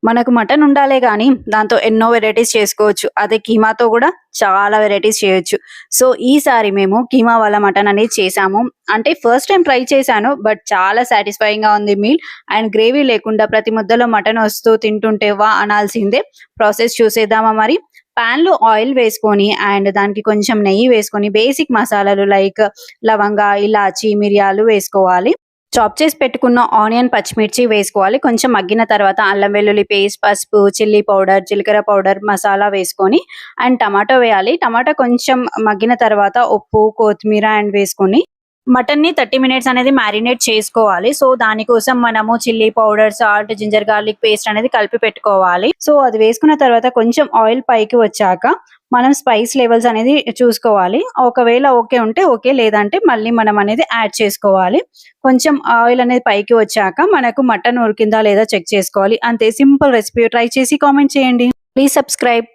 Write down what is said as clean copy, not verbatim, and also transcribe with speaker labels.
Speaker 1: మనకు మటన్ ఉండాలే గానీ, దాంతో ఎన్నో వెరైటీస్ చేసుకోవచ్చు. అదే కీమాతో గూడా చాలా వెరైటీస్ చేయొచ్చు. సో, ఈసారి మేము కీమా వాళ్ళ మటన్ అనేది చేశాము. అంటే ఫస్ట్ టైమ్ ట్రై చేశాను. బట్ చాలా సాటిస్ఫైయింగ్‌గా ఉంది మీల్. అండ్ గ్రేవీ లేకుండా ప్రతి ముద్దలో మటన్ ఒస్తూ తింటుంటే వాహ్! అనాల్సిందే. ప్రాసెస్ చూసేద్దామా మరి? పాన్‌లో ఆయిల్ వేసుకొని అండ్ దానికి కొంచెం నెయ్యి వేసుకొని బేసిక్ మసాలాలు లైక్ లవంగ, ఇలాచి, మిరియాలు వేసుకోవాలి. చాప్ చేసి పెట్టుకున్న ఆనియన్, పచ్చిమిర్చి వేసుకోవాలి. కొంచెం మగ్గిన తర్వాత అల్లం వెల్లుల్లి పేస్ట్, పసుపు, చిల్లీ పౌడర్, జీలకర్ర పౌడర్, మసాలా వేసుకొని అండ్ టమాటో వేయాలి. టమాటా కొంచెం మగ్గిన తర్వాత ఉప్పు, కొత్తిమీర అండ్ వేసుకొని మటన్‌ని 30 మినిట్స్ అనేది మ్యారినేట్ చేసుకోవాలి. సో, దానికోసం మనము chilli powder, salt, ginger garlic paste అనేది కలిపి పెట్టుకోవాలి. సో, అది వేసుకున్న తర్వాత కొంచెం ఆయిల్ పైకి వచ్చాక మనం స్పైస్ లెవెల్స్ అనేది చూసుకోవాలి. ఒకవేళ ఓకే ఉంటే ఓకే. లేదంటే మళ్ళీ మనం అనేది యాడ్ చేసుకోవాలి. కొంచెం ఆయిల్ అనేది పైకి వచ్చాక మనకు మటన్ ఉడికిందా లేదా చెక్ చేసుకోవాలి. అంతే సింపుల్ రెసిపీ. ట్రై చేసి కామెంట్ చేయండి. Please subscribe.